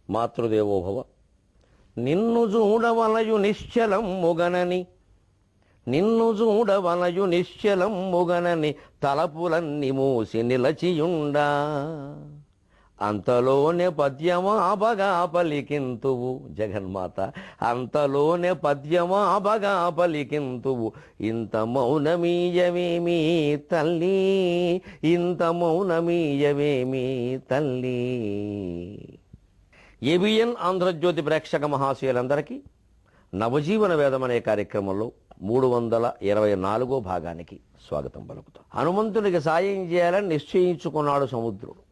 మాతృదేవోభవ. నిన్ను చూడవలయు నిశ్చలం ముగనని, నిన్ను చూడవలయు నిశ్చలం ముగనని తలపులన్నీ మూసి నిలచియుండా, అంతలోనే పద్యమాబగా పలికింతువు జగన్మాత, అంతలోనే పద్యమాబగా పలికింతువు, ఇంత మౌనమీయవేమీ తల్లి, ఇంత మౌనమీయవేమీ తల్లి. ఏబిఎన్ ఆంధ్రజ్యోతి ప్రేక్షక మహాశయులందరికీ నవజీవన వేదం అనే కార్యక్రమంలో 324వ భాగానికి స్వాగతం పలుకుతాం. హనుమంతునికి సాయం చేయాలని నిశ్చయించుకున్నాడు సముద్రుడు.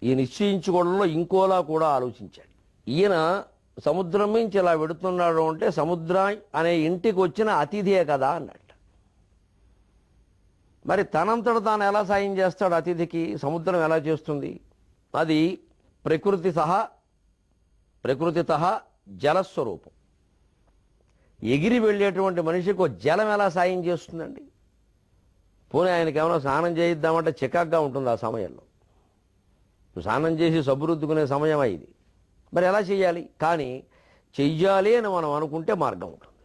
ఈ నిశ్చయించుకోవడంలో ఇంకోలా కూడా ఆలోచించాడు. ఈయన సముద్రం నుంచి ఇలా వెడుతున్నాడు అంటే సముద్రం అనే ఇంటికి వచ్చిన అతిథే కదా అన్నట్టు. మరి తనంతట తాను ఎలా సాయం చేస్తాడు అతిథికి? సముద్రం ఎలా చేస్తుంది? అది ప్రకృతిత జలస్వరూపం. ఎగిరి వెళ్ళేటువంటి మనిషికి జలం ఎలా సాయం చేస్తుందండి? పోనీ ఆయనకి ఏమైనా స్నానం చేయిద్దామంటే చికాగ్గా ఉంటుంది ఆ సమయంలో. స్నానం చేసి సబ్బురుద్దుకునే సమయం ఇది. మరి ఎలా చేయాలి? కానీ చెయ్యాలి అని మనం అనుకుంటే మార్గం ఉంటుంది.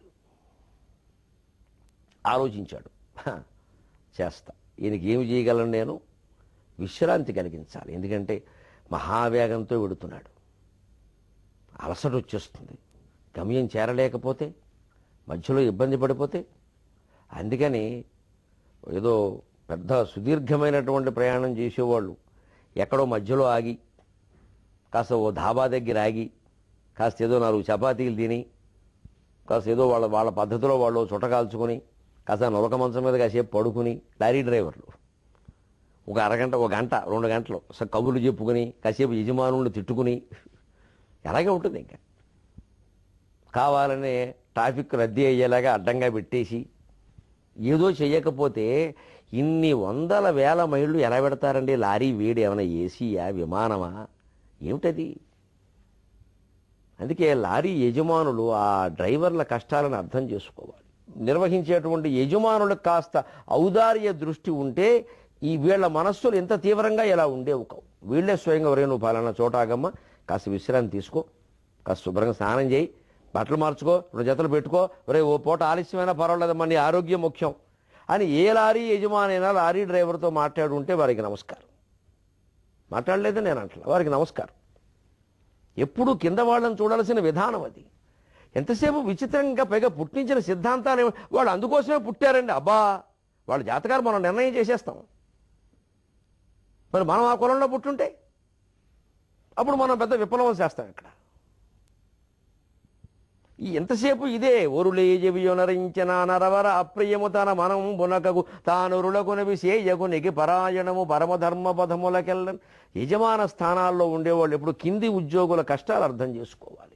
ఆలోచించాడు, చేస్తా. ఈయనకి ఏమి చేయగలను? నేను విశ్రాంతి కలిగించాలి. ఎందుకంటే మహావేగంతో వెడుతున్నాడు, అలసట వచ్చేస్తుంది, గమ్యం చేరలేకపోతే, మధ్యలో ఇబ్బంది పడిపోతే. అందుకని ఏదో పెద్ద సుదీర్ఘమైనటువంటి ప్రయాణం చేసేవాళ్ళు ఎక్కడో మధ్యలో ఆగి, కాస్త ఓ ధాబా దగ్గర ఆగి, కాస్త ఏదో 4 చపాతీలు తిని, కాస్త ఏదో వాళ్ళ పద్ధతిలో వాళ్ళు చుట్టకాల్చుకొని, కాస్త నొలక మంచం మీద కాసేపు పడుకుని, లారీ డ్రైవర్లు ఒక అరగంట, 1 గంట, 2 గంటలు కబుర్లు చెప్పుకొని, కాసేపు యజమానులను తిట్టుకుని, ఎలాగే ఉంటుంది. ఇంకా కావాలనే ట్రాఫిక్ రద్దీ అయ్యేలాగా అడ్డంగా పెట్టేసి ఏదో చెయ్యకపోతే ఇన్ని 100,000 మైళ్ళు ఎలా పెడతారండి? లారీ వేడి ఏమైనా ఏసీయా, విమానమా, ఏమిటది? అందుకే లారీ యజమానులు ఆ డ్రైవర్ల కష్టాలను అర్థం చేసుకోవాలి. నిర్వహించేటువంటి యజమానులకు కాస్త ఔదార్య దృష్టి ఉంటే ఈ వీళ్ళ మనస్సులు ఎంత తీవ్రంగా ఎలా ఉండేవి కావు. వీళ్ళే స్వయంగా ఒరే నువ్వు పలానా చోట ఆగమ్మ, కాస్త విశ్రాంతి తీసుకో, కాస్త శుభ్రంగా స్నానం చేయి, బట్టలు మార్చుకో, 2 జతలు పెట్టుకో, ఒరే ఓ పూట ఆలస్యమైనా పర్వాలేదమ్మా, నీ ఆరోగ్యం ముఖ్యం అని ఏ లారీ యజమానైనా లారీ డ్రైవర్తో మాట్లాడుంటే వారికి నమస్కారం. మాట్లాడలేదు నేను అంటలా, వారికి నమస్కారం. ఎప్పుడూ కింద వాళ్ళని చూడాల్సిన విధానం అది. ఎంతసేపు విచిత్రంగా పైగా పుట్టించిన సిద్ధాంతాలు వాళ్ళు అందుకోసమే పుట్టారండి. అబ్బా, వాళ్ళ జాతకాలు మనం నిర్ణయం చేసేస్తాం. మరి మనం ఆ కులంలో పుట్టుంటే అప్పుడు మనం పెద్ద విప్లవం చేస్తాం. ఇక్కడ ఈ ఎంతసేపు ఇదే ఒరులేజవియోనరించిన నరవర అప్రియము తన మనం బునకగు తానురులకునవి సేయకునికి పరాయణము పరమధర్మ పదములకెళ్ళని. యజమాన స్థానాల్లో ఉండేవాళ్ళు ఎప్పుడు కింది ఉద్యోగుల కష్టాలు అర్థం చేసుకోవాలి.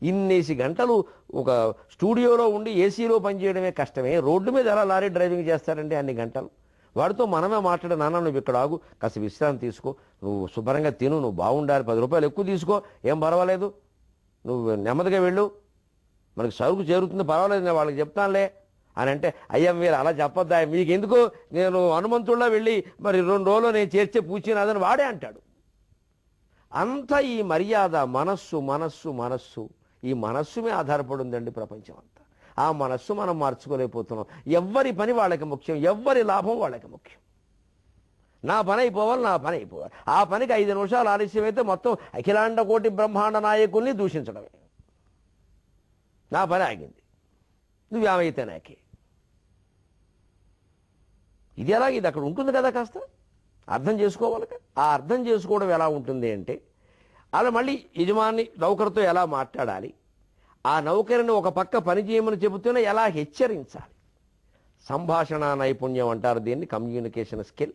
ఇన్నేసి గంటలు ఒక స్టూడియోలో ఉండి ఏసీలో పనిచేయడమే కష్టమే, రోడ్డు మీద ఎలా లారీ డ్రైవింగ్ చేస్తారండి అన్ని గంటలు? వాడితో మనమే మాట్లాడే, నాన్న నువ్వు ఇక్కడ ఆగు, కాస్త విశ్రాంతి తీసుకో, నువ్వు శుభ్రంగా తిను, నువ్వు బాగుండాలి, 10 రూపాయలు ఎక్కువ తీసుకో, ఏం పర్వాలేదు, నువ్వు నెమ్మదిగా వెళ్ళు, మనకు సరుకు చేరుతుంది, పర్వాలేదు, నేను వాళ్ళకి చెప్తానులే అని అంటే, అయ్యా మీరు అలా చెప్పొద్దా, మీకు ఎందుకు, నేను హనుమంతుడిలో వెళ్ళి మరి 2 రోజులు నేను చేర్చే పూచినాదని వాడే అంటాడు. అంతా ఈ మర్యాద మనస్సు మనస్సు మనస్సు ఈ మనస్సు మీద ఆధారపడి ఉందండి ప్రపంచం అంతా. ఆ మనస్సు మనం మార్చుకోలేకపోతున్నాం. ఎవ్వరి పని వాళ్ళకి ముఖ్యం, ఎవ్వరి లాభం వాళ్ళకి ముఖ్యం. నా పని అయిపోవాలి, నా పని అయిపోవాలి. ఆ పనికి 5 నిమిషాలు ఆలస్యం అయితే మొత్తం అఖిలాండ కోటి బ్రహ్మాండ నాయకుల్ని దూషించడమే. నా పని ఆగింది, నువ్వేమైతే నాకే. ఇది ఎలాగ, ఇది అక్కడ ఉంటుంది కదా, కాస్త అర్థం చేసుకోవాలి. ఆ అర్థం చేసుకోవడం ఎలా ఉంటుంది అంటే, అలా మళ్ళీ యజమాని నౌకరుతో ఎలా మాట్లాడాలి, ఆ నౌకరిని ఒక పక్క పని చేయమని చెబుతూనే ఎలా హెచ్చరించాలి. సంభాషణ నైపుణ్యం అంటారు దీన్ని, కమ్యూనికేషన్ స్కిల్.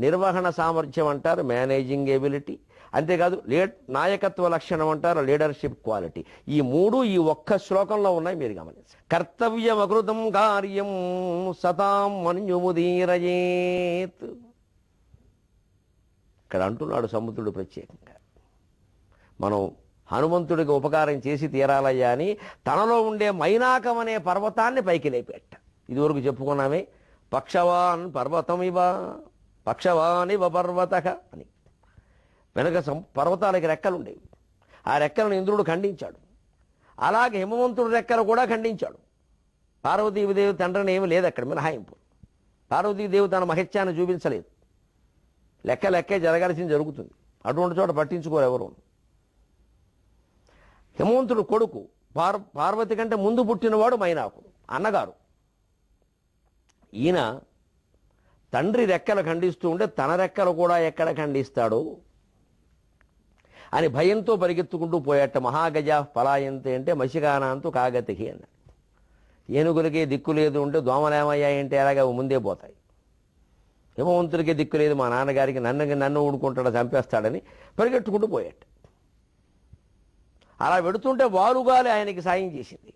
నిర్వహణ సామర్థ్యం అంటారు, మేనేజింగ్ ఎబిలిటీ. అంతేకాదు నాయకత్వ లక్షణం అంటారు, లీడర్షిప్ క్వాలిటీ. ఈ 3 ఈ ఒక్క శ్లోకంలో ఉన్నాయి, మీరు గమనించండి. కర్తవ్యం అకృతం కార్యం సతాం మన్యుముదీరయేత్. ఇక్కడ అంటున్నాడు సముద్రుడు ప్రత్యేకంగా, మనం హనుమంతుడికి ఉపకారం చేసి తీరాలయ్యా అని తనలో ఉండే మైనాకం అనే పర్వతాన్ని పైకి లేపెట్ట. ఇదివరకు చెప్పుకున్నామే, పక్షవాన్ పర్వతమివ పక్షవానివ పర్వత అని. వెనక పర్వతాలకి రెక్కలు ఉండేవి. ఆ రెక్కలను ఇంద్రుడు ఖండించాడు. అలాగే హిమవంతుడు రెక్కలు కూడా ఖండించాడు. పార్వతీదేవి తండ్రిని ఏమి లేదు అక్కడ మినహాయింపు. పార్వతీదేవి తన మహత్యాన్ని చూపించలేదు. లెక్కే జరగాల్సింది జరుగుతుంది. అటువంటి చోట పట్టించుకోరు ఎవరు. హిమవంతుడు కొడుకు పార్వతి కంటే ముందు పుట్టినవాడు మైనాకుడు అన్నగారు. ఈయన తండ్రి రెక్కలు ఖండిస్తూ ఉంటే తన రెక్కలు కూడా ఎక్కడ ఖండిస్తాడో అని భయంతో పరిగెత్తుకుంటూ పోయేట. మహాగజ పలాయంతే అంటే మసిగానాంతు కాగతికి అన్నాడు. ఏనుగులకి దిక్కు లేదు ఉంటే దోమలేమయ్యాయంటే ఎలాగా ముందే పోతాయి. హిమవంతుడికి దిక్కు లేదు, మా నాన్నగారికి నన్ను ఊడుకుంటాడు, చంపేస్తాడని పరిగెట్టుకుంటూ పోయేట. అలా పెడుతుంటే వాలుగాలి ఆయనకి సాయం చేసింది.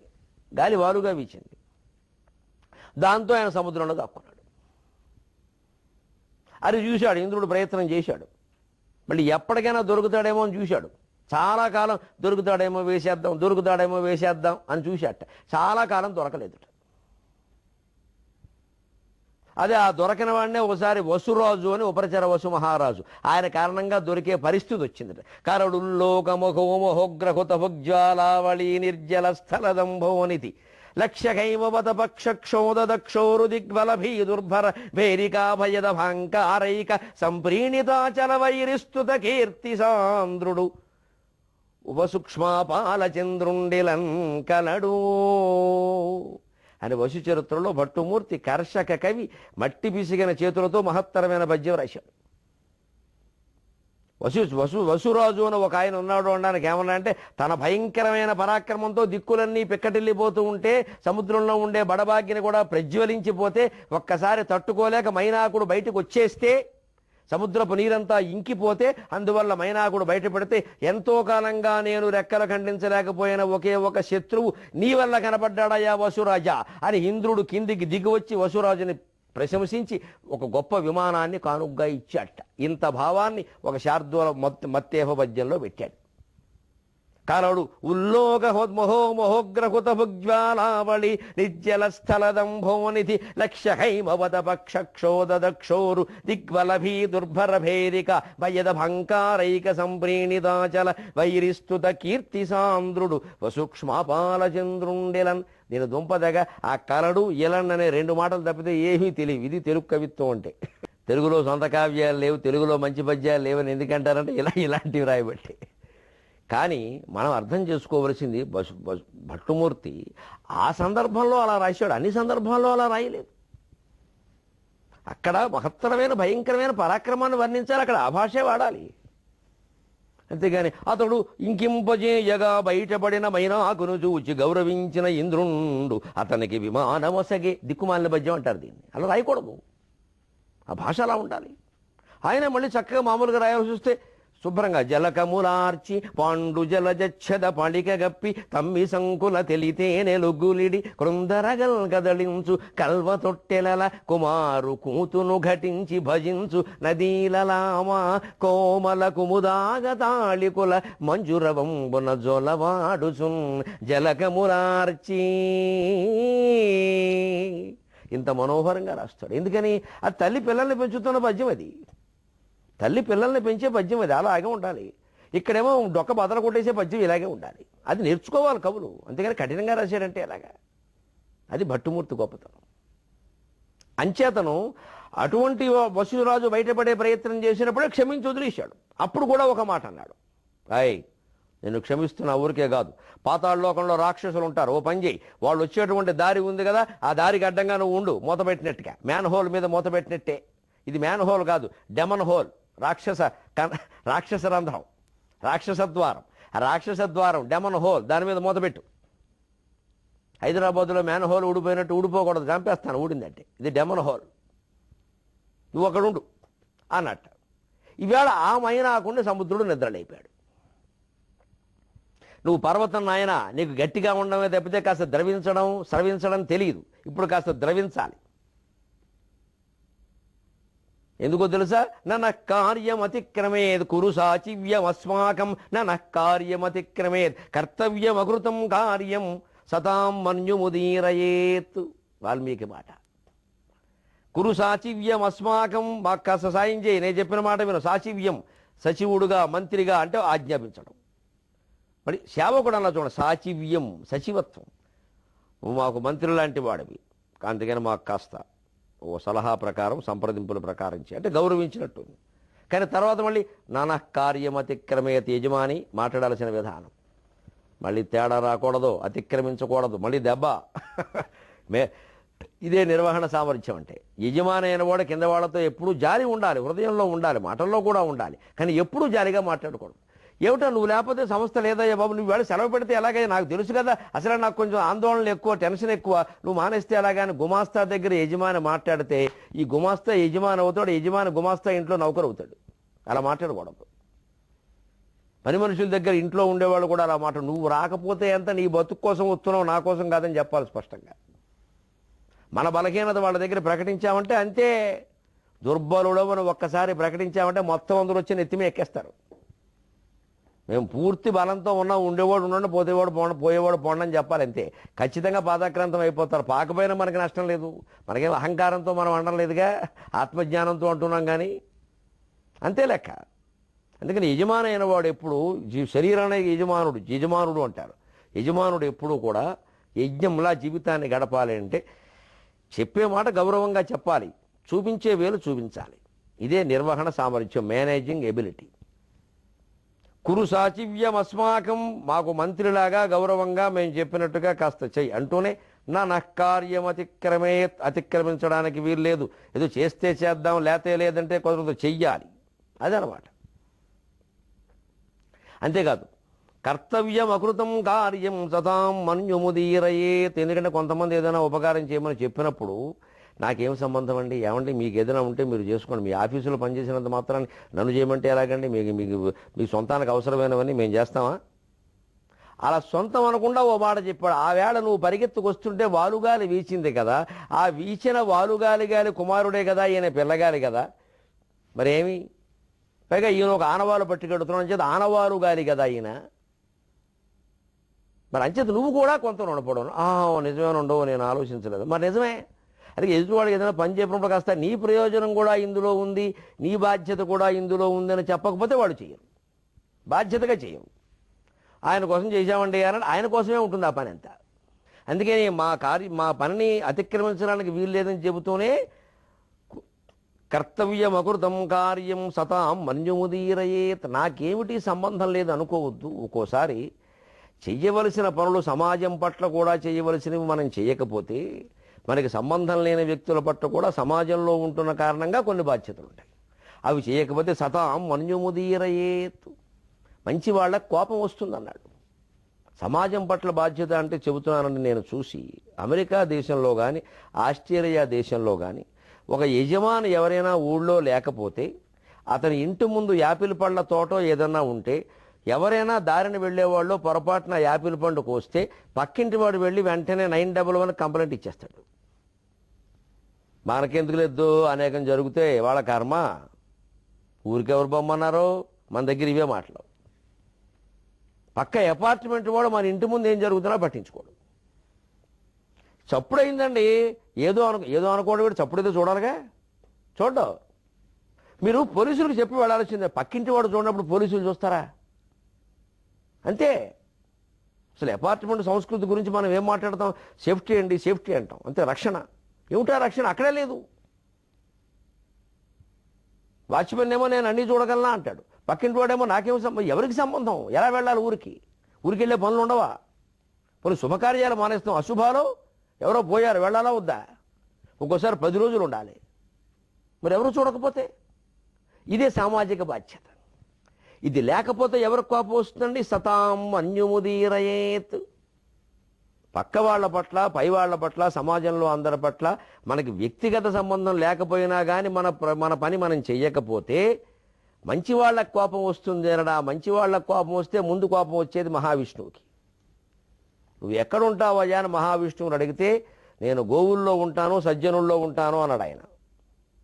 గాలి వాలుగా వీచింది. దాంతో ఆయన సముద్రంలో దాక్కున్నాడు. అది చూశాడు. ఇంద్రుడు ప్రయత్నం చేశాడు. మళ్ళీ ఎప్పటికైనా దొరుకుతాడేమో అని చూశాడు. చాలా కాలం దొరుకుతాడేమో వేసేద్దాం అని చూశాట. చాలా కాలం దొరకలేదు. అదే ఆ దొరకిన వాడినే ఒకసారి వసురాజు అని ఉపరచర వసు మహారాజు, ఆయన కారణంగా దొరికే పరిస్థితి వచ్చింది. కరడుల్లోకమోమోగ్రహుత భుగ్జ్వాలావళీ నిర్జల స్థలదంభోనితి లక్ష్యకైమవత పక్షక్షోదక్షోరు దిగ్బలభీ దుర్భర భేరికాభయద భాంకారైక సంప్రీణితాచల వైరిస్తుత కీర్తి సాంద్రుడు ఉపసూక్ష్మాపాలచంద్రుండిలన్ కలడు అని వసు చరిత్రలో భట్టుమూర్తి కర్షక కవి మట్టి పిసిగిన చేతులతో మహత్తరమైన పద్యం రాశాడు. వసురాజు అని ఒక ఆయన ఉన్నాడు అనడానికి ఏమన్నా అంటే తన భయంకరమైన పరాక్రమంతో దిక్కులన్నీ పిక్కటిల్లిపోతూ ఉంటే సముద్రంలో ఉండే బడబాగ్గిని కూడా ప్రజ్వలించిపోతే ఒక్కసారి తట్టుకోలేక మైనాకుడు బయటకు వచ్చేస్తే సముద్రపు నీరంతా ఇంకిపోతే అందువల్ల మైనాకుడు బయటపడితే ఎంతో కాలంగా నేను రెక్కలు ఖండించలేకపోయిన ఒకే ఒక శత్రువు నీ వల్ల కనపడ్డాడయా వసురాజా అని ఇంద్రుడు కిందికి దిగివచ్చి వసురాజుని ప్రశంసించి ఒక గొప్ప విమానాన్ని కానుగ్గా ఇచ్చాట. ఇంత భావాన్ని ఒక శార్దూల మత్తేహ పద్యంలో పెట్టాడు. కరడు ఉల్లోకమోగ్రహుత భుగ్జ్వాలావళి నిర్జల స్థలదంభోనిధి లక్ష్యహైమవత పక్షక్షోదక్షోరు దిగ్వలభీ దుర్భర భేరిక భయద భంకారైక సంప్రీణితాచల వైరిస్తుత కీర్తి సాంద్రుడు వసూక్ష్మాపాలచంద్రుండెలన్. దీని దుంపదగ ఆ కరడు ఇలన్ అనే రెండు మాటలు తప్పితే ఏమీ తెలియదు. ఇది తెలుగు కవిత్వం అంటే. తెలుగులో సొంత కావ్యాలు లేవు, తెలుగులో మంచి పద్యాలు లేవని ఎందుకంటారంటే ఇలాంటివి రాయబట్టి. కానీ మనం అర్థం చేసుకోవలసింది భట్టుమూర్తి ఆ సందర్భంలో అలా రాశాడు, అన్ని సందర్భాల్లో అలా రాయలేదు. అక్కడ మహత్తరమైన భయంకరమైన పరాక్రమాన్ని వర్ణించాలి, అక్కడ ఆ భాషే వాడాలి. అంతేగాని అతడు ఇంకింపజేయగా బయటపడిన మైనాకును చూచి గౌరవించిన ఇంద్రుండు అతనికి విమానమొసగే దిక్కుమాలిన పద్యం అంటారు దీన్ని. అలా రాయకూడదు, ఆ భాష అలా ఉండాలి. ఆయన మళ్ళీ చక్కగా మామూలుగా రాయాల్సి వస్తే శుభ్రంగా జలకములార్చి పాండు జలజచ్చద పళిక గప్పి తమ్మి సంకుల తెలితేనె లొగ్గులిడి కృందరగల్ గదళించు కల్వ తొట్టెలల కుమారు కూతును ఘటించి భజించు నదీలలామా కోమల కుముదాగ తాళికుల మంజురవంబున జొలవాడుచున్ జలకములార్చి. ఇంత మనోహరంగా రాస్తాడు. ఎందుకని అది తల్లి పిల్లల్ని పెంచుతున్న పద్యం, అది తల్లి పిల్లల్ని పెంచే పద్యం, అది అలాగే ఉండాలి. ఇక్కడేమో డొక్క బదల కొట్టేసే పద్యం ఇలాగే ఉండాలి. అది నేర్చుకోవాలి కవులు, అంతేగాని కఠినంగా రాశాడంటే ఎలాగా. అది భట్టుమూర్తి గొప్పతనం. అంచేతను అటువంటి వసురాజు బయటపడే ప్రయత్నం చేసినప్పుడే క్షమించి వదిలేశాడు. అప్పుడు కూడా ఒక మాట అన్నాడు, నేను క్షమిస్తున్నా, ఊరికే కాదు, పాతాళలోకంలో రాక్షసులు ఉంటారు, ఓ పని చేయి, వాళ్ళు వచ్చేటువంటి దారి ఉంది కదా, ఆ దారికి అడ్డంగా నువ్వు ఉండు, మూతపెట్టినట్టుగా, మ్యాన్ హోల్ మీద మూతపెట్టినట్టే. ఇది మ్యాన్ హోల్ కాదు, డెమన్ హోల్, రాక్షస రంధ్రం, రాక్షస ద్వారం డెమన్ హోల్, దాని మీద మూతపెట్టు. హైదరాబాద్లో మ్యాన్ హోల్ ఊడిపోయినట్టు ఊడిపోకూడదు, చంపేస్తాను ఊడిందంటే. ఇది డెమన్ హోల్, నువ్వు అక్కడుండు అన్నట్టు. ఈవేళ ఆ మైనాకుండా సముద్రుడు నిద్రలేపాడు. నువ్వు పర్వతం నాయన, నీకు గట్టిగా ఉండడమే తప్పితే కాస్త స్రవించడం తెలియదు, ఇప్పుడు కాస్త ద్రవించాలి. ఎందుకో తెలుసా? నన కార్యమతిక్రమేద్ కురు సాచివ్యమస్మాకం నన కార్యమతిక్రమేద్ కర్తవ్యమకృతం కార్యం సతాం మన్యుముదీరయేత్. వాల్మీకి మాట. కురు సాచివ్యం అస్మాకం, మాకు కాస్త సాయం చేయి, నేను చెప్పిన మాట విను. సాచివ్యం, సచివుడుగా మంత్రిగా అంటే ఆజ్ఞాపించడం. మరి సేవకుడు అలా చూడండి, సాచివ్యం, సచివత్వం. మాకు మంత్రి లాంటి వాడివి, అందుకని మాకు కాస్త ఓ సలహా ప్రకారం సంప్రదింపుల ప్రకారం అంటే గౌరవించినట్టు. కానీ తర్వాత మళ్ళీ నానా కార్యం అతిక్రమేత యజమాని మాట్లాడాల్సిన విధానం మళ్ళీ తేడా రాకూడదు, అతిక్రమించకూడదు, మళ్ళీ దెబ్బ. ఇదే నిర్వహణ సామర్థ్యం అంటే. యజమాని అయిన వాడు కింద వాళ్ళతో ఎప్పుడూ జాలి ఉండాలి, హృదయంలో ఉండాలి, మాటల్లో కూడా ఉండాలి, కానీ ఎప్పుడూ జాలిగా మాట్లాడకూడదు. ఏమిటో నువ్వు లేకపోతే సంస్థ లేదయ్యా బాబు, నువ్వు వేళ సెలవు పెడితే ఎలాగైనా నాకు తెలుసు కదా, అసలు నాకు కొంచెం ఆందోళనలు ఎక్కువ, టెన్షన్ ఎక్కువ, నువ్వు మానేస్తే ఎలాగని గుమాస్తా దగ్గర యజమాని మాట్లాడితే ఈ గుమాస్తా యజమాని అవుతాడు, యజమాని గుమాస్తా ఇంట్లో నౌకరు అవుతాడు. అలా మాట్లాడకూడదు. పని మనుషుల దగ్గర ఇంట్లో ఉండేవాళ్ళు కూడా అలా మాట, నువ్వు రాకపోతే ఎంత, నీ బతుకు కోసం వస్తున్నావు, నా కోసం కాదని చెప్పాలి స్పష్టంగా. మన బలహీనత వాళ్ళ దగ్గర ప్రకటించామంటే అంతే, దుర్బలుడవని ఒక్కసారి ప్రకటించామంటే మొత్తం అందరూ వచ్చి నెత్తిమే ఎక్కేస్తారు. మేము పూర్తి బలంతో ఉన్నాం, ఉండేవాడు ఉండండి, పోయేవాడు పోండి అని చెప్పాలి అంతే. ఖచ్చితంగా పాదాక్రాంతం అయిపోతారు. పాకపోయినా మనకి నష్టం లేదు, మనకేం అహంకారంతో మనం అనడం లేదుగా, ఆత్మజ్ఞానంతో అంటున్నాం కానీ అంతే లెక్క. అందుకని యజమాని అయిన వాడు ఎప్పుడు శరీరానికి యజమానుడు అంటారు. యజమానుడు ఎప్పుడూ కూడా యజ్ఞంలా జీవితాన్ని గడపాలి అంటే చెప్పే మాట గౌరవంగా చెప్పాలి, చూపించే వేలు చూపించాలి. ఇదే నిర్వహణ సామర్థ్యం, మేనేజింగ్ ఎబిలిటీ. కురు సాచివ్యం అస్మాకం, మాకు మంత్రిలాగా గౌరవంగా మేము చెప్పినట్టుగా కాస్త చెయ్యి అంటూనే నా నఃకార్యం అతిక్రమించడానికి వీలు లేదు. ఏదో చేస్తే చేద్దాం, లేతే లేదంటే కొంత చెయ్యాలి, అదనమాట. అంతేకాదు కర్తవ్యం అకృతం కార్యం సతాం మన్యుముదీరయేత్. ఎందుకంటే కొంతమంది ఏదైనా ఉపకారం చేయమని చెప్పినప్పుడు నాకేం సంబంధం అండి, ఏమంటే మీకు ఏదైనా ఉంటే మీరు చేసుకోండి, మీ ఆఫీసులో పనిచేసినంత మాత్రాన్ని నన్ను చేయమంటే ఎలాగండి, మీ సొంతానికి అవసరమైనవన్నీ మేము చేస్తామా? అలా సొంతం అనకుండా ఓ మాట చెప్పాడు. ఆ వేళ నువ్వు పరిగెత్తుకొస్తుంటే వాలుగాలి వీచింది కదా, ఆ వీచిన వాలుగాలి కుమారుడే కదా, ఈయన పిల్లగాలి కదా, మరేమి పైగా ఈయన ఒక ఆనవాలు పట్టుకెడుతున్నాను చేత ఆనవాలు గాలి కదా ఈయన, మరి అంచేత నువ్వు కూడా కొంత రుణపడవు. నిజమే ఉండవు, నేను ఆలోచించలేదు. మరి నిజమే, అందుకే ఎదుటివాడికి ఏదైనా పని చెప్పినప్పుడు కాస్త నీ ప్రయోజనం కూడా ఇందులో ఉంది, నీ బాధ్యత కూడా ఇందులో ఉందని చెప్పకపోతే వాడు చేయరు, బాధ్యతగా చేయరు. ఆయన కోసం చేశామండి అని ఆయన కోసమే ఉంటుంది ఆ పని అంతా. అందుకని మా పనిని అతిక్రమించడానికి వీలు లేదని చెబుతూనే కర్తవ్యం అకృతం కార్యం సతాం మన్యుముదీరయేత్. నాకేమిటి సంబంధం లేదు అనుకోవద్దు. ఒక్కోసారి చెయ్యవలసిన పనులు సమాజం పట్ల కూడా చేయవలసినవి మనం చేయకపోతే, మనకి సంబంధం లేని వ్యక్తుల పట్ల కూడా సమాజంలో ఉంటున్న కారణంగా కొన్ని బాధ్యతలు ఉంటాయి. అవి చేయకపోతే సతాం మన్యుముదీరయేత్, మంచి వాళ్ళకు కోపం వస్తుందన్నాడు. సమాజం పట్ల బాధ్యత అంటే చెబుతున్నానని నేను చూసి అమెరికా దేశంలో కానీ ఆస్ట్రేలియా దేశంలో కానీ ఒక యజమాని ఎవరైనా ఊళ్ళో లేకపోతే, అతని ఇంటి ముందు యాపిల్ పళ్ళ తోటో ఏదన్నా ఉంటే, ఎవరైనా దారిని వెళ్ళేవాళ్ళు పొరపాటున యాపిల్ పండు కోస్తే పక్కింటి వాడు వెళ్ళి వెంటనే 911 కంప్లైంట్ ఇచ్చేస్తాడు. మనకెందుకు లేదు, అనేకం జరిగితే వాళ్ళ కర్మ, ఊరికెవరు బొమ్మన్నారో, మన దగ్గర ఇవే మాటలు. పక్క అపార్ట్మెంట్ వాడు మన ఇంటి ముందు ఏం జరుగుతున్నా పట్టించుకోడు. చప్పుడైందండి, ఏదో అనుకోవడం వీడు చప్పుడైతే చూడాలిగా, చూడ్డం. మీరు పోలీసులకు చెప్పి వెళ్ళాల్సిందే, పక్కింటి వాడు చూడనప్పుడు పోలీసులు చూస్తారా? అంతే. అసలు అపార్ట్మెంట్ సంస్కృతి గురించి మనం ఏం మాట్లాడతాం, సేఫ్టీ అంటాం, అంతే. రక్షణ ఏమిటా రక్షణ? అక్కడే లేదు. వాచ్మెన్ ఏమో నేను అన్నీ చూడగలనా అంటాడు, పక్కింటి వాడేమో నాకేమో సంబంధం. ఎవరికి సంబంధం? ఎలా వెళ్ళాలి? ఊరికి వెళ్ళే పనులు ఉండవా? కొన్ని శుభకార్యాలు మానేస్తాం, అశుభాలు ఎవరో పోయారు, వెళ్ళాలా వద్దా? ఒక్కోసారి 10 రోజులు ఉండాలి, మరి ఎవరు చూడకపోతే? ఇదే సామాజిక బాధ్యత. ఇది లేకపోతే ఎవరికి కోపం వస్తుందండి? సతాం అన్యుముదీరయేత్. పక్క వాళ్ళ పట్ల, పై వాళ్ళ పట్ల, సమాజంలో అందరి పట్ల మనకి వ్యక్తిగత సంబంధం లేకపోయినా కానీ మన పని మనం చెయ్యకపోతే మంచి వాళ్ళకి కోపం వస్తుంది అనడా. మంచి వాళ్ళకి కోపం వస్తే ముందు కోపం వచ్చేది మహావిష్ణువుకి. నువ్వు ఎక్కడుంటావయ్యా అని మహావిష్ణువుని అడిగితే, నేను గోవుల్లో ఉంటాను, సజ్జనుల్లో ఉంటాను అన్నాడు ఆయన.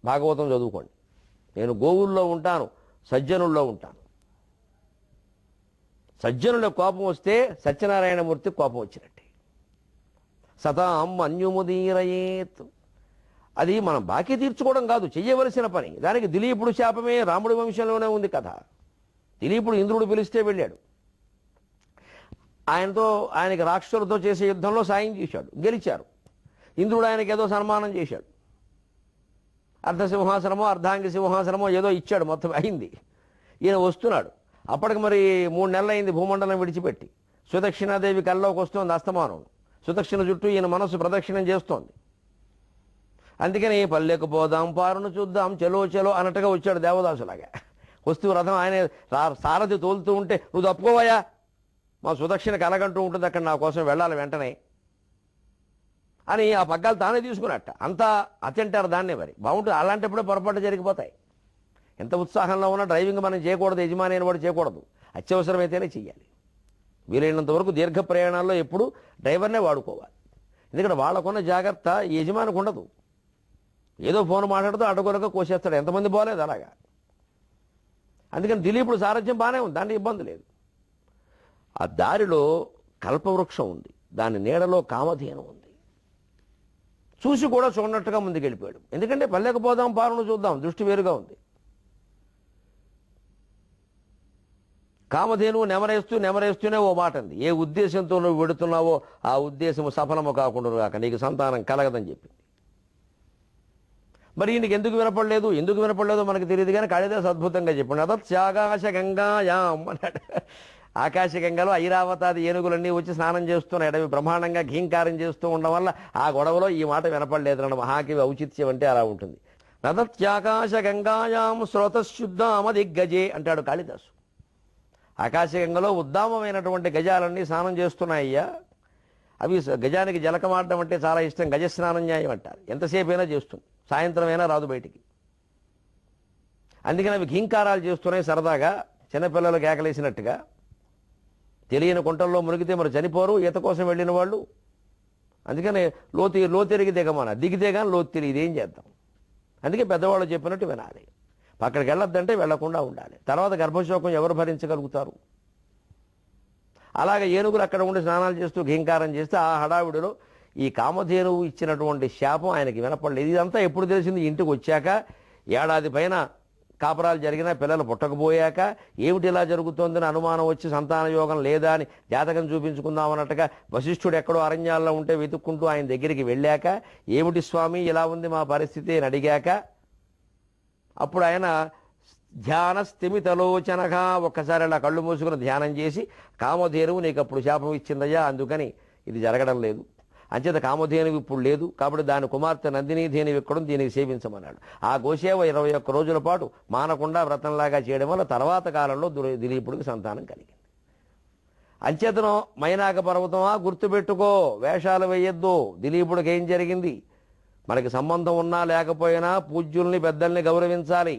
భాగవతం చదువుకోండి. నేను గోవుల్లో ఉంటాను, సజ్జనుల్లో ఉంటాను. సజ్జనుల కోపం వస్తే సత్యనారాయణమూర్తి కోపం వచ్చినట్టే. సతాం అన్యుముదీరయేత్. అది మనం బాకీ తీర్చుకోవడం కాదు, చెయ్యవలసిన పని. దానికి దిలీపుడు శాపమే రాముడి వంశంలోనే ఉంది కథ. దిలీపుడు ఇంద్రుడు పిలిస్తే వెళ్ళాడు. ఆయనకి రాక్షసులతో చేసే యుద్ధంలో సాయం చేశాడు, గెలిచారు. ఇంద్రుడు ఆయనకి ఏదో సన్మానం చేశాడు, అర్ధసింహాసనమో అర్ధాంగి సింహాసనమో ఏదో ఇచ్చాడు, మొత్తం అయింది. ఈయన వస్తున్నాడు. అప్పటికి మరి 3 నెలలు అయింది భూమండలం విడిచిపెట్టి. సుదక్షిణాదేవి కల్లోకి వస్తోంది అస్తమానం. సుదక్షిణ చుట్టూ ఈయన మనస్సు ప్రదక్షిణం చేస్తోంది. అందుకని పల్లెకు పోదాం, పారును చూద్దాం, చెలో చెలో అన్నట్టుగా వచ్చాడు దేవదాసులాగా. వస్తూ రథం ఆయన సారథి తోలుతూ ఉంటే, నువ్వు తప్పుకోవయా, మా సుదక్షిణ కలగంటూ ఉంటుంది, అక్కడ నా కోసం వెళ్ళాలి వెంటనే అని ఆ పగ్గాలు తానే తీసుకున్నట్ట. అంతా అత్యంటారు దాన్నే. మరి బాగుంటుంది. అలాంటప్పుడే పొరపాటు జరిగిపోతాయి. ఎంత ఉత్సాహంలో ఉన్నా డ్రైవింగ్ మనం చేయకూడదు, యజమాని అయిన వాడు చేయకూడదు. అత్యవసరమైతేనే చెయ్యాలి. వీలైనంత వరకు దీర్ఘ ప్రయాణాల్లో ఎప్పుడు డ్రైవర్నే వాడుకోవాలి. ఎందుకంటే వాళ్ళకున్న జాగ్రత్త యజమానికి ఉండదు. ఏదో ఫోన్ మాట్లాడుతూ అడ్డగొరగా కోసేస్తాడు. ఎంతమంది పోలేదు అలాగా. అందుకని దిలీపుడు సారథ్యం బాగానే ఉంది, దాంట్లో ఇబ్బంది లేదు. ఆ దారిలో కల్పవృక్షం ఉంది, దాని నీడలో కామధేను ఉంది. చూసి కూడా చూడనట్టుగా ముందుకెళ్ళిపోయాడు. ఎందుకంటే పల్లెకు పోదాం, పారును చూద్దాం, దృష్టి వేరుగా ఉంది. కామధేను నెమరేస్తూనే ఓ మాట అంది, ఏ ఉద్దేశంతో నువ్వు వెడుతున్నావో ఆ ఉద్దేశము సఫలము కాకుండా కాక నీకు సంతానం కలగదని చెప్పింది. మరి ఈయనకి ఎందుకు వినపడలేదో మనకు తెలియదు, కానీ కాళిదాసు అద్భుతంగా చెప్పండి. అదత్యాకాశ గంగాయాం అన్నాడు. ఆకాశగంగలో ఐరావతాది ఏనుగులన్నీ వచ్చి స్నానం చేస్తున్నాయి. అవి బ్రహ్మాండంగా ఘీంకారం చేస్తూ ఉండడం వల్ల ఆ గొడవలో ఈ మాట వినపడలేదు అన్నాడు. మహాకవి ఔచిత్యం అంటే అలా ఉంటుంది. నదత్యాకాశ గంగాయాం స్రోతశుద్ధామదిగ్గజే అంటాడు కాళిదాసు. ఆకాశగంగలో ఉద్దామమైనటువంటి గజాలన్నీ స్నానం చేస్తున్నాయ్యా. అవి గజానికి జలకమాడడం అంటే చాలా ఇష్టం. గజస్నానం న్యాయం అంటారు. ఎంతసేపు అయినా చేస్తుంది, సాయంత్రం అయినా రాదు బయటికి. అందుకని అవి ఘీంకారాలు చేస్తున్నాయి సరదాగా, చిన్నపిల్లలు కేకలేసినట్టుగా. తెలియని కుంటల్లో మునిగితే మరి చనిపోరు ఈత కోసం వెళ్ళిన వాళ్ళు. అందుకని లోతెరిగి దిగితే కానీ లోతు తెలియదు, ఏం చేద్దాం. అందుకే పెద్దవాళ్ళు చెప్పినట్టు వినాలి. అక్కడికి వెళ్ళొద్దంటే వెళ్లకుండా ఉండాలి. తర్వాత గర్భశోకం ఎవరు భరించగలుగుతారు? అలాగే ఏనుగులు అక్కడ ఉండి స్నానాలు చేస్తూ ఘీంకారం చేస్తే ఆ హడావిడిలో ఈ కామధేనువు ఇచ్చినటువంటి శాపం ఆయనకి వినపడలేదు. ఇదంతా ఎప్పుడు తెలిసింది? ఇంటికి వచ్చాక, ఏడాది పైన కాపరాలు జరిగినా పిల్లలు పుట్టకపోయాక, ఏమిటి ఇలా జరుగుతోందని అనుమానం వచ్చి సంతాన యోగం లేదా అని జాతకం చూపించుకుందాం అన్నట్టుగా వశిష్ఠుడు ఎక్కడో అరణ్యాల్లో ఉంటే వెతుక్కుంటూ ఆయన దగ్గరికి వెళ్ళాక, ఏమిటి స్వామి ఇలా ఉంది మా పరిస్థితి అని అడిగాక, అప్పుడు ఆయన ధ్యాన స్థిమితలోచనగా ఒక్కసారి అలా కళ్ళు మూసుకుని ధ్యానం చేసి, కామధేనువు నీకు అప్పుడు శాపం ఇచ్చిందయ్యా, అందుకని ఇది జరగడం లేదు. అంచేత కామధేనువు ఇప్పుడు లేదు, కాబట్టి దాని కుమార్తె నందినీ ధేనువు ఎక్కడం దీనికి సేవించమన్నాడు. ఆ గోసేవ 21 రోజుల పాటు మానకుండా వ్రతంలాగా చేయడం వల్ల తర్వాత కాలంలో దిలీపుడికి సంతానం కలిగింది. అంచేతనం మైనాక పర్వతమా గుర్తుపెట్టుకో, వేషాలు వేయొద్దు. దిలీపుడికి ఏం జరిగింది? మనకి సంబంధం ఉన్నా లేకపోయినా పూజ్యుల్ని పెద్దల్ని గౌరవించాలి.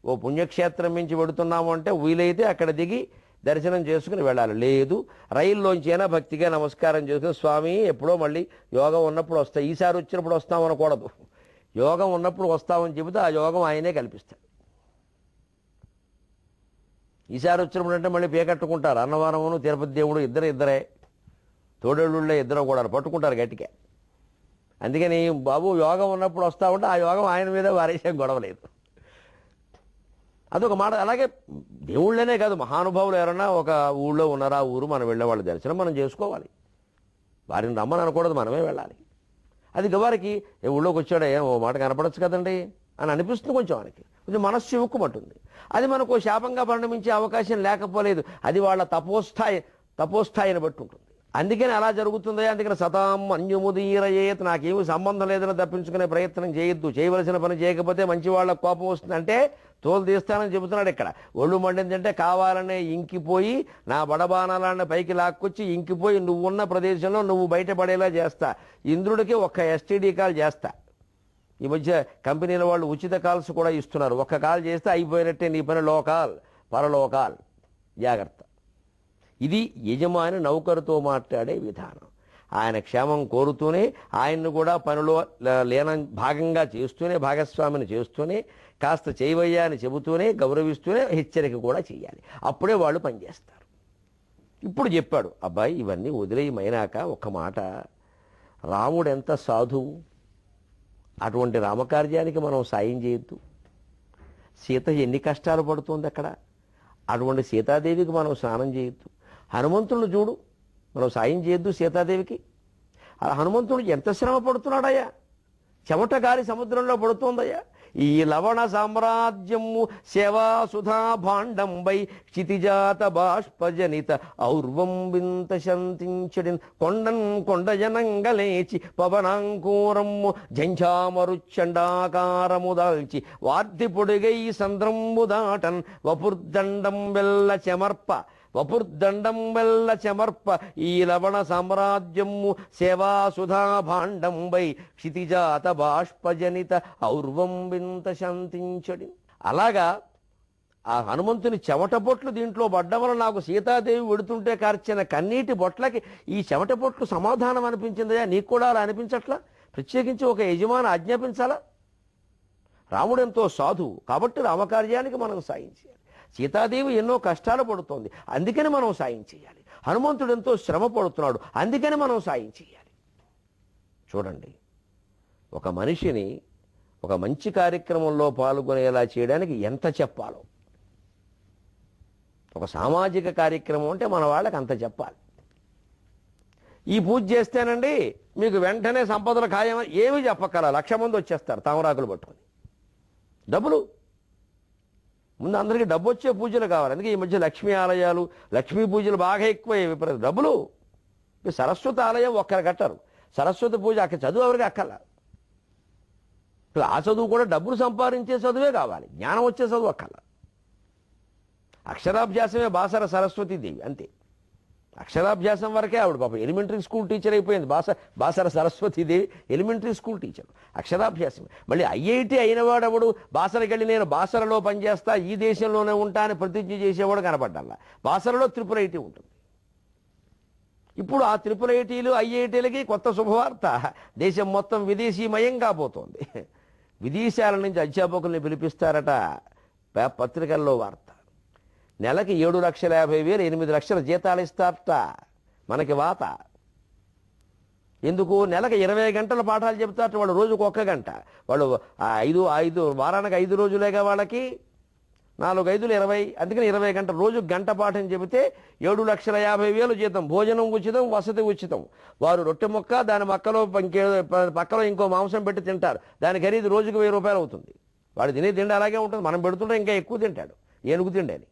ఓ పుణ్యక్షేత్రం నుంచి వెడుతున్నాము అంటే వీలైతే అక్కడ దిగి దర్శనం చేసుకుని వెళ్ళాలి. లేదు రైల్లోంచి అయినా భక్తిగా నమస్కారం చేసుకుని, స్వామి ఎప్పుడో మళ్ళీ యోగం ఉన్నప్పుడు వస్తాయి, ఈసారి వచ్చినప్పుడు వస్తామనకూడదు. యోగం ఉన్నప్పుడు వస్తామని చెబితే ఆ యోగం ఆయనే కల్పిస్తాడు. ఈసారి వచ్చినప్పుడు అంటే మళ్ళీ పేకట్టుకుంటారు. అన్నవరమును తిరుపతి దేవుడు ఇద్దరే తోడేళ్ళుళ్ళే ఇద్దరు కూడా పట్టుకుంటారు గట్టిగా. అందుకని బాబు యోగం ఉన్నప్పుడు వస్తామంటే ఆ యోగం ఆయన మీద వారేసేం గొడవలేదు. అదొక మాట. అలాగే దేవుళ్ళనే కాదు, మహానుభావులు ఎవరన్నా ఒక ఊళ్ళో ఉన్నారా, ఊరు మనం వెళ్ళే వాళ్ళ దర్శనం మనం చేసుకోవాలి. వారిని రమ్మని అనకూడదు, మనమే వెళ్ళాలి. అది వారికి ఏ ఊళ్ళోకి వచ్చాడా, ఓ మాట కనపడచ్చు కదండి అని అనిపిస్తుంది. కొంచెం మనస్సు చివుక్కుమంటుంది. అది మనకు శాపంగా పరిణమించే అవకాశం లేకపోలేదు. అది వాళ్ళ తపోస్థాయిని బట్టి ఉంటుంది. అందుకని అలా జరుగుతుందో. అందుకని సతాం అన్యముదీరయేత్, నాకేమీ సంబంధం లేదని తప్పించుకునే ప్రయత్నం చేయొద్దు. చేయవలసిన పని చేయకపోతే మంచి వాళ్ళ కోపం వస్తుందంటే తోలు తీస్తానని చెబుతున్నాడు ఇక్కడ. ఒళ్ళు మండిందంటే కావాలనే ఇంకిపోయి నా బడబానాలన్న పైకి లాక్కొచ్చి ఇంకిపోయి నువ్వున్న ప్రదేశంలో నువ్వు బయటపడేలా చేస్తా. ఇంద్రుడికి ఒక్క ఎస్టీడీ కాల్ చేస్తా. ఈ మధ్య కంపెనీల వాళ్ళు ఉచిత కాల్స్ కూడా ఇస్తున్నారు. ఒక్క కాల్ చేస్తే అయిపోయినట్టే నీ పని. లోకాల్ పరలోకాల్, జాగ్రత్త. ఇది యజమాని నౌకరుతో మాట్లాడే విధానం. ఆయన క్షేమం కోరుతూనే ఆయన్ను కూడా పనిలో భాగంగా చేస్తూనే, భాగస్వామిని చేస్తూనే, కాస్త చేయవయ్యా అని చెబుతూనే, గౌరవిస్తూనే హెచ్చరిక కూడా చేయాలి. అప్పుడే వాళ్ళు పనిచేస్తారు. ఇప్పుడు చెప్పాడు, అబ్బాయి ఇవన్నీ వదిలేయమైనాక ఒక్క మాట, రాముడు ఎంత సాధువు, అటువంటి రామకార్యానికి మనం సాయం చేయొద్దు. సీత ఎన్ని కష్టాలు పడుతుంది అక్కడ. అటువంటి సీతాదేవికి మనం స్నానం చేయొద్దు. హనుమంతుడిని చూడు, మనం సాయం చేయొద్దు సీతాదేవికి. ఆ హనుమంతుడు ఎంత శ్రమ పడుతున్నాడయ్యా, చెమట గారి సముద్రంలో పడుతోందయ్యా. ఈ లవణ సామ్రాజ్యము సేవా సుధా భాండంబై క్షితిజాత బాష్పజనిత ఔర్వం వింత శంతించడిన్ కొండన్ కొండజనంగలేచి పవనాంకూరము జంఝామరుచండాకారము దాల్చి వార్ధి పొడిగై సంద్రంబు దాటన్ వపుర్దండం వెల్ల చెమర్ప వపుర్దండం వెల్ల చెమర్ప ఈ లవణ సామ్రాజ్యము సేవా సుధా భాండంబై క్షితిజాత బాష్పజనిత ఔర్వం వింత శాంతించడి. అలాగా ఆ హనుమంతుని చెమట బొట్లు దీంట్లో పడ్డం వల్ల నాకు సీతాదేవి వెడుతుంటే కార్చిన కన్నీటి బొట్లకి ఈ చెమట బొట్లు సమాధానం అనిపించిందయా. నీకు కూడా అలా అనిపించట్లా? ప్రత్యేకించి ఒక యజమాని ఆజ్ఞాపించాలా? రాముడు ఎంతో సాధువు కాబట్టి రామకార్యానికి మనం సాయం చేయాలి. సీతాదేవి ఎన్నో కష్టాలు పడుతోంది, అందుకని మనం సాయం చేయాలి. హనుమంతుడు ఎంతో శ్రమ పడుతున్నాడు, అందుకని మనం సాయం చేయాలి. చూడండి, ఒక మనిషిని ఒక మంచి కార్యక్రమంలో పాల్గొనేలా చేయడానికి ఎంత చెప్పాలో. ఒక సామాజిక కార్యక్రమం అంటే మన వాళ్ళకి అంత చెప్పాలి. ఈ పూజ చేస్తేనండి మీకు వెంటనే సంపదలు ఖాయమని ఏమీ చెప్పక్కల, 1,00,000 మంది వచ్చేస్తారు తామరాకులు పట్టుకొని. డబ్బులు ముందు అందరికీ డబ్బు వచ్చే పూజలు కావాలి. అందుకే ఈ మధ్య లక్ష్మీ ఆలయాలు, లక్ష్మీ పూజలు బాగా ఎక్కువ విపరీత డబ్బులు. సరస్వతి ఆలయం ఒక్కరు కట్టరు, సరస్వతి పూజ అక్కడ చదువు ఎవరికి అక్కల. ఆ చదువు కూడా డబ్బులు సంపాదించే చదువే కావాలి, జ్ఞానం వచ్చే చదువు అక్కల. అక్షరాభ్యాసమే బాసర సరస్వతీదేవి, అంతే. అక్షరాభ్యాసం వరకే ఆవిడ పాపం ఎలిమెంటరీ స్కూల్ టీచర్ అయిపోయింది. Basara Saraswati Devi elementary school teacher, అక్షరాభ్యాసం. మళ్ళీ ఐఐటి అయినవాడెవడు బాసరకి వెళ్ళి నేను బాసరలో పనిచేస్తా, ఈ దేశంలోనే ఉంటా అని ప్రతిజ్ఞ చేసేవాడు కనపడ్డాల. బాసరలో IIIT ఉంటుంది. ఇప్పుడు ఆ IIITలు ఐఐటీలకి కొత్త శుభవార్త, దేశం మొత్తం విదేశీమయం కాబోతోంది. విదేశాల నుంచి అధ్యాపకుల్ని పిలిపిస్తారట, పత్రికల్లో వార్త. నెలకి 7,50,000 8 లక్షల జీతాలు ఇస్తారట. మనకి వాత ఎందుకు? నెలకు 20 గంటల పాఠాలు చెప్తారట వాళ్ళు, రోజుకు 1 గంట. వాళ్ళు ఐదు వారానికి 5 రోజులేగా వాళ్ళకి, 4 5 20, అందుకని 20 గంటలు రోజుకు గంట పాఠం చెబితే 7,50,000 జీతం, భోజనం ఉచితం, వసతి ఉచితం. వారు రొట్టె ముక్క, దాని పక్కలో ఇంకో మాంసం పెట్టి తింటారు. దాని ఖరీదు రోజుకు 1,000 రూపాయలు అవుతుంది. వాడు తినే తిండి అలాగే ఉంటుంది, మనం పెడుతుంటే ఇంకా ఎక్కువ తింటాడు, ఏనుగు తిండి అని.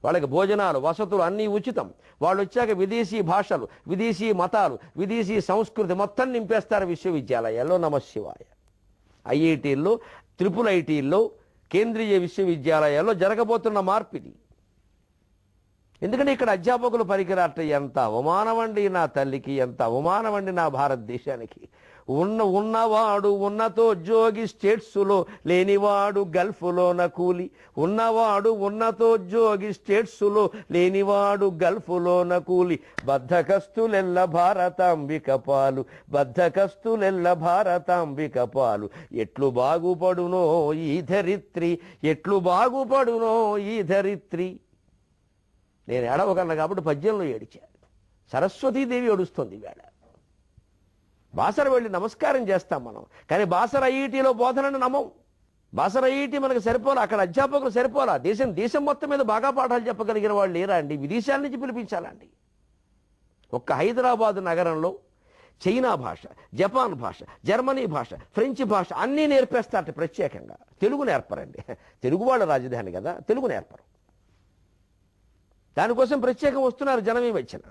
వాళ్ళకి భోజనాలు, వసతులు అన్నీ ఉచితం. వాళ్ళు వచ్చాక విదేశీ భాషలు, విదేశీ మతాలు, విదేశీ సంస్కృతి మొత్తం నింపేస్తారు విశ్వవిద్యాలయాల్లో. నమశివాయ. ఐఐటీల్లో, IIITల్లో, కేంద్రీయ విశ్వవిద్యాలయాల్లో జరగబోతున్న మార్పిది. ఎందుకంటే ఇక్కడ అధ్యాపకులు పనికిరాట. ఎంత అవమానమండి నా తల్లికి, ఎంత అవమానమండి నా భారతదేశానికి. ఉన్నవాడు ఉన్నతోద్యోగి స్టేట్స్లో, లేనివాడు గల్ఫ్లోన కూలి. ఉన్నవాడు ఉన్నతోద్యోగి స్టేట్స్లో, లేనివాడు గల్ఫ్లోన కూలి. బద్ధకస్తులెల్ల భారతాంబిక పాలు, బద్ధకస్తులెల్ల భారతాంబిక పాలు. ఎట్లు బాగుపడునో ఈ ధరిత్రి, ఎట్లు బాగుపడునో ఈ ధరిత్రి. నేను ఏడవగలను కాబట్టి పద్యంలో ఏడిచాను. సరస్వతీదేవి ఏడుస్తుంది వేళ. బాసర వెళ్ళి నమస్కారం చేస్తాం మనం, కానీ బాసర ఐఐటీలో బోధనను నమ్మం. బాసర ఐఐటీ మనకు సరిపోలా, అక్కడ అధ్యాపకులు సరిపోలా. దేశం మొత్తం మీద బాగా పాఠాలు చెప్పగలిగిన వాళ్ళు లేరా అండి? విదేశాల నుంచి పిలిపించాలండి. ఒక్క హైదరాబాద్ నగరంలో చైనా భాష, జపాన్ భాష, జర్మనీ భాష, ఫ్రెంచ్ భాష అన్నీ నేర్పేస్తారట ప్రత్యేకంగా. తెలుగు నేర్పరండి, తెలుగు వాళ్ళ రాజధాని కదా, తెలుగు నేర్పరు. దానికోసం ప్రత్యేకం వస్తున్నారు జనం ఈ వచ్చిన.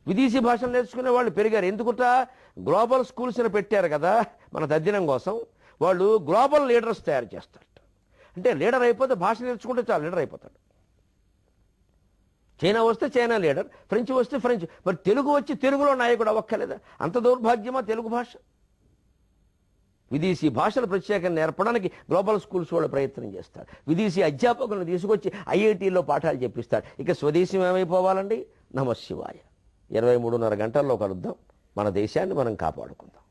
విదేశీ భాషలు నేర్చుకునే వాళ్ళు పెరిగారు. ఎందుకుట? గ్లోబల్ స్కూల్స్ని పెట్టారు కదా మన తద్దినం కోసం. వాళ్ళు గ్లోబల్ లీడర్స్ తయారు చేస్తారట. అంటే లీడర్ అయిపోతే భాష నేర్చుకుంటే చాలు, లీడర్ అయిపోతాడు. చైనా వస్తే చైనా లీడర్, ఫ్రెంచ్ వస్తే ఫ్రెంచ్. మరి తెలుగు వచ్చి తెలుగులో నాయకుడు అవ్వక్కలేదా? అంత దౌర్భాగ్యమా తెలుగు భాష? విదేశీ భాషలు ప్రత్యేకంగా నేర్పడానికి గ్లోబల్ స్కూల్స్ వాళ్ళు ప్రయత్నం చేస్తారు. విదేశీ అధ్యాపకులను తీసుకొచ్చి ఐఐటీల్లో పాఠాలు చెప్పిస్తారు. ఇక స్వదేశం ఏమైపోవాలండి? నమశివాయ. 23:30 గంటల్లో కలుద్దాం. మన దేశాన్ని మనం కాపాడుకుందాం.